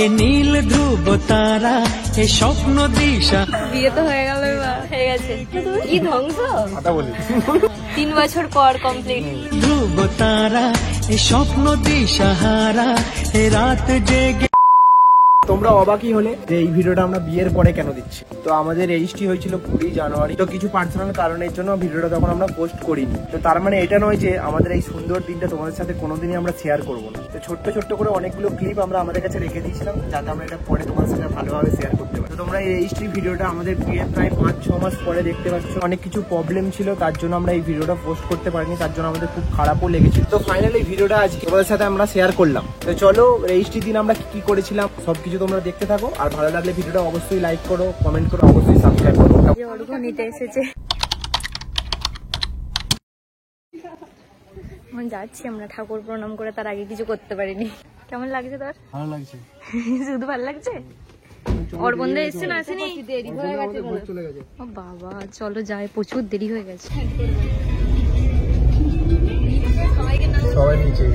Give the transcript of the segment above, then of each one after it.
এ নীল ধ্রুব তারা এ স্বপ্ন দিশা। বিয়ে তো হয়ে গেল, হয়ে গেছে। কি ধ্বংস 3 বছর পর কমপ্লিট। ধ্রুব তারা এ স্বপ্ন দিশাহারা এ রাত জেগে। তোমরা অবাকই হলে যে এই ভিডিওটা আমরা বিয়ের পরে কেন দিচ্ছি। তো আমাদের রেজিস্ট্রি হয়েছিল 20 জানুয়ারি। তো কিছু পার্সোনাল কারণের জন্য ভিডিওটা তখন আমরা পোস্ট করিনি। তো তার মানে এটা নয় যে আমাদের এই সুন্দর দিনটা তোমাদের সাথে কোনোদিনই আমরা শেয়ার করবো না। তো ছোট্ট ছোট্ট করে অনেকগুলো ক্লিপ আমরা আমাদের কাছে রেখে দিয়েছিলাম, যাতে আমরা এটা পরে তোমাদের সাথে ভালোভাবে শেয়ার করতে পারি। তো তোমরা এই রেজিস্ট্রি ভিডিওটা আমাদের বিয়ের প্রায় 5-6 মাস পরে দেখতে পাচ্ছ। অনেক কিছু প্রবলেম ছিল, তার জন্য আমরা এই ভিডিওটা পোস্ট করতে পারিনি। তার জন্য আমাদের খুব খারাপও লেগেছিল। তো ফাইনালি ভিডিওটা আজকে তোমাদের সাথে আমরা শেয়ার করলাম। তো চলো রেজিস্ট্রি দিন আমরা কি করেছিলাম সবকিছু তোমরা দেখতে থাকো। আর ভালো লাগলে ভিডিওটা অবশ্যই লাইক করো, কমেন্ট করো, অবশ্যই সাবস্ক্রাইব করো। অর্ঘ্য নিতে এসেছে, এখন যাচ্ছি আমরা ঠাকুর প্রণাম করে। তার আগে কিছু করতে পারিনি। কেমন লাগছে তোর? ভালো লাগছে। শুধু ভালো লাগছে। ওর বন্ধু এসছে না, আসেনি? দেরি হয়ে গেছে। ও বাবা, চলো যাই, প্রচুর দেরি হয়ে গেছে। সবাই নিচে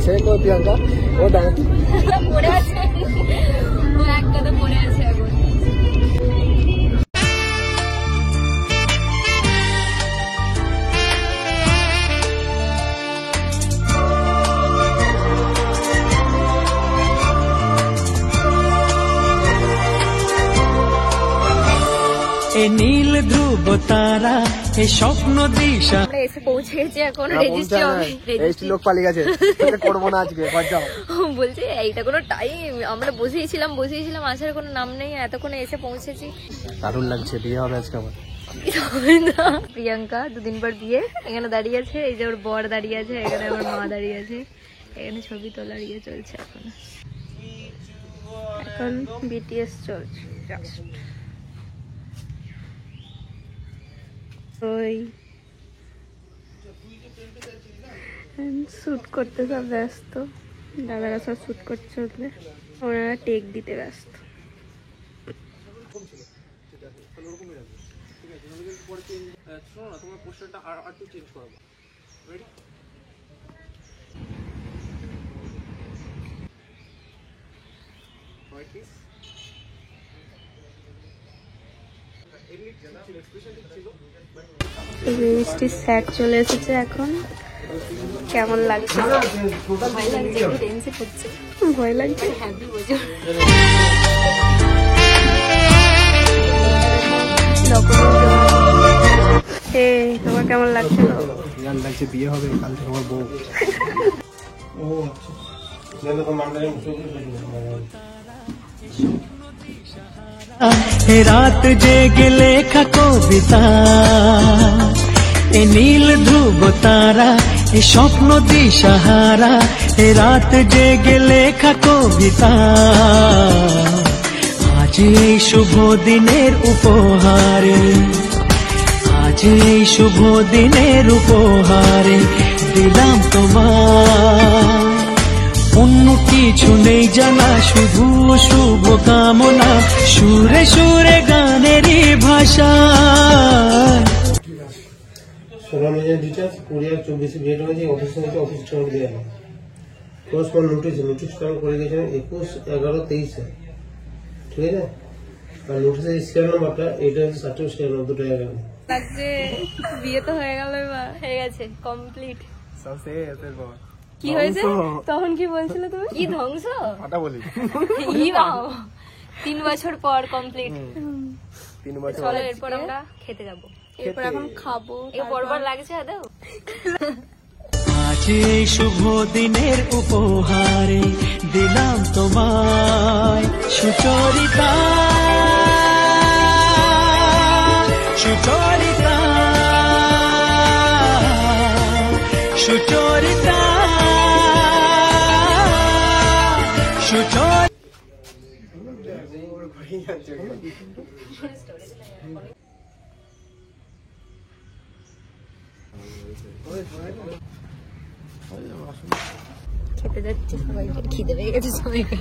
সে কো প্রিয়াঙ্কা ও দাঁড়া পড়ে আছে, ও এক কথা পড়ে আছে এখন। এ নীল ধ্রুব তারা এ স্বপ্ন দিশা। আমরা এসে পৌঁছে গেছি, এখন রেজিস্ট্রি হবে। রেজিস্ট্রি লোক পালিয়ে গেছে, এটা করব না আজকে, বাদ যাও। বলছে এইটা কোনো টাইম, আমরা বসেছিলাম আসার কোনো নাম নেই, এতক্ষণে এসে পৌঁছেছি। দারুণ লাগছে, বিয়ে হবে আজকে আমার। প্রিয়াঙ্কা 2 দিন পর বিয়ে, এখানে দাঁড়িয়ে আছে। এই যে ওর বর দাঁড়িয়ে আছে, এখানে আমার মা দাঁড়িয়ে আছে। এখানে ছবি তোলার ইয়ে চলছে এখন বিটিএস চলছে। ওই শুট করতে সব ব্যস্ত, দাদারা সব শুট করছে, ওনারা টেক দিতে ব্যস্ত। রেজিস্ট্রি স্যার চলে এসেছে এখন। কেমন লাগছে? ভয় লাগছে, টেনশন হচ্ছে, ভয় লাগছে। হ্যাপি বছর। তোমার কেমন লাগছে? লাগছে, বিয়ে হবে কাল থেকে আমার বউ। এ রাত জেগে লেখা কবিতা, এ নীল ধ্রুব তারা এ স্বপ্ন দিশাহারা এ রাত জেগে লেখা কবিতা। আজ এই শুভ দিনের উপহারে, আজ এই শুভ দিনের উপহারে দিলাম তোমার। অন্য কিছু নেই জানা, শুধু শুভ কামনা, সুরে সুরে গানেরই ভাষা। 16 মেজার ডিটেলস কুরিয়ার 24 ডেট হয়েছে, অফিস থেকে অফিস টাইম দেওয়া হয়। কোর্সপর নোটিশ কাম করে গেছেন 21/11/23। ঠিক আছে, আর নোটিশের স্ক্যান নাম্বারটা এটা হচ্ছে সার্টিফিকেট স্ক্যান নাম্বার, 2 টাকা লাগছে। বিয়ে তো হয়ে গেল, হয়ে গেছে কমপ্লিট। সব শেষ এরপর কি হয়েছে তখন? কি বলছিলে তুমি? কি ধ্বংস কথা বলি। 3 বছর পর কমপ্লিট। 3 বছর। চলো এরপর আমরা খেতে যাবো। এরপর এখন খাবো। এই বরবার লাগছে দাও। আজ এই শুভ দিনের উপহারে দিলাম তোমায় সুচরিতা, সুচরিতা, সুচরিতা, সুচরিতা। খেতে যাচ্ছি, সবাইকে খিদে পেয়ে গেছে, সবাইকে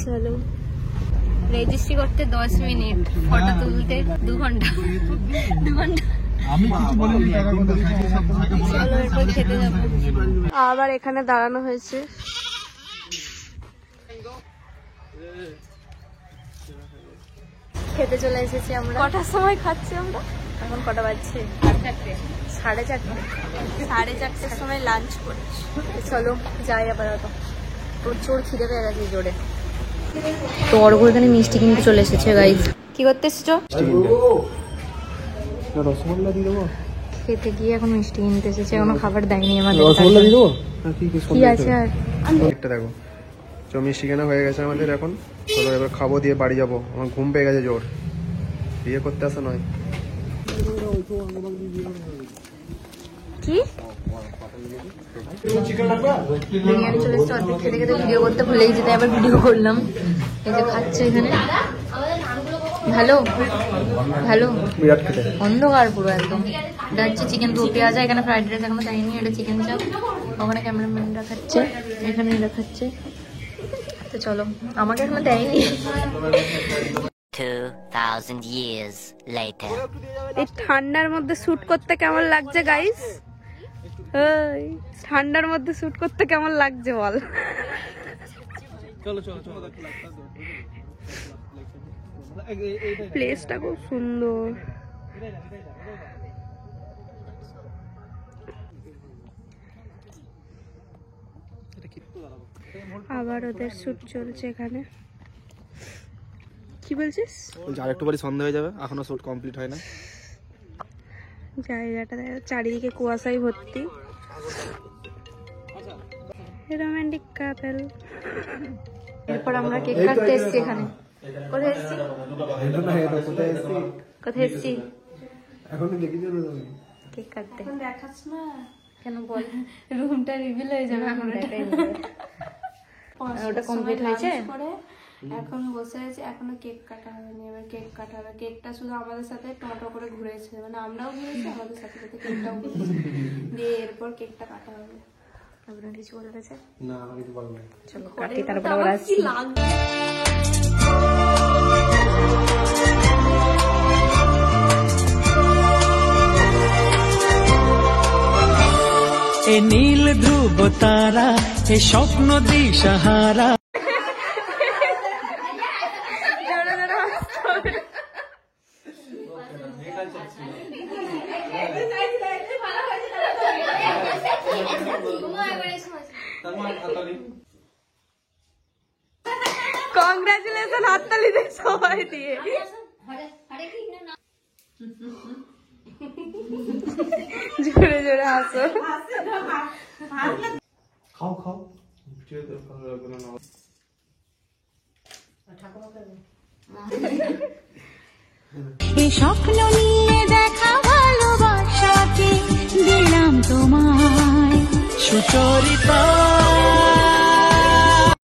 চলো। রেজিস্ট্রি করতে 10 মিনিট, ফটো তুলতে 2 ঘন্টা। আবার এখানে দাঁড়ানো হয়েছে। খেতে চলে এসেছি আমরা। কটার সময় খাচ্ছি আমরা? এখন কটা বাজছে? 4:30 সময় লাঞ্চ করছি। চলো যাই আপাতত, প্রচুর খিদে পেয়ে গেছে জোরে। তো অর্ঘ এখানে মিষ্টি কিনতে চলে এসেছে। গাইজ কি করতে এসেছো? রসগোল্লা দিয়ে দেবো। খেতে গিয়ে এখন মিষ্টি কিনতে এসেছে, এখনো খাবার দেয়নি আমাদের। রসগোল্লা দিয়ে দেবো কি আছে আর? একটা দেখো, মিষ্টি কেনা হয়ে গেছে আমাদের। এখন চলো এবার খাবো, দিয়ে বাড়ি যাবো। আমার ঘুম পেয়ে গেছে জোর। বিয়ে করতে আসা নয়। কি বিরিয়ানি চলে এসেছে। অর্ধেক খেতে খেতে ভিডিও করতে ভুলেই যেতে, আবার ভিডিও করলাম। এই যে খাচ্ছে এখানে। ভালো ভালো, বিরাট খেতে। অন্ধকার পুরো একদম। এটা হচ্ছে চিকেন দু পেঁয়াজা। এখানে ফ্রাইড রাইস এখনো দেয়নি, এটা চিকেন চাপ। ওখানে ক্যামেরাম্যানরা খাচ্ছে, এখানে এরা খাচ্ছে। তো চলো, আমাকে এখনো দেয়নি। 2000 years later. এই ঠান্ডার মধ্যে শুট করতে কেমন লাগছে গাইস? এই ঠান্ডার মধ্যে শুট করতে কেমন লাগছে বল? প্লেসটা খুব সুন্দর। আবার ওদের শুট চলছে এখানে। কি বলছিস? আর একটু পরে সন্ধ্যা হয়ে যাবে, এখনো শুট কমপ্লিট হয় না। জায়গাটা চারিদিকে কুয়াশায় ভর্তি। রোমান্টিক কাপল। এরপর আমরা কেক কাটতে এসেছি এখানে। কোথায় এসেছি? কোথায় এসেছি? কেক কাটতে। দেখাস না কেন বল? রুমটা রিভিল হয়ে যাবে এখন। ওটা কমপ্লিট হয়েছে। এখন বসে আছে, এখনো কেক কাটা হয়নি। এবার কেক কাটা হবে। কেকটা শুধু আমাদের সাথে টোটো করে ঘুরেছে, মানে আমরাও ঘুরেছি, আমাদের সাথে সাথে কেকটাও ঘুরেছে। দিয়ে এরপর কেকটা কাটা হবে। আপনার কিছু বলতেছে না, আমি কিছু বলবো না। চলো কাটি, তারপর আবার আসছি। এ নীল ধ্রুব তারা, এ স্বপ্ন দিশাহারা। কংগ্রাচুলেশন, হাততালি দে সবাই দিয়ে। জোরে জোরে হাসো। খাও খাও। এই স্বপ্ন নিয়ে দেখা ভালোবাসাকে দিলাম তোমায় সুচরিতা।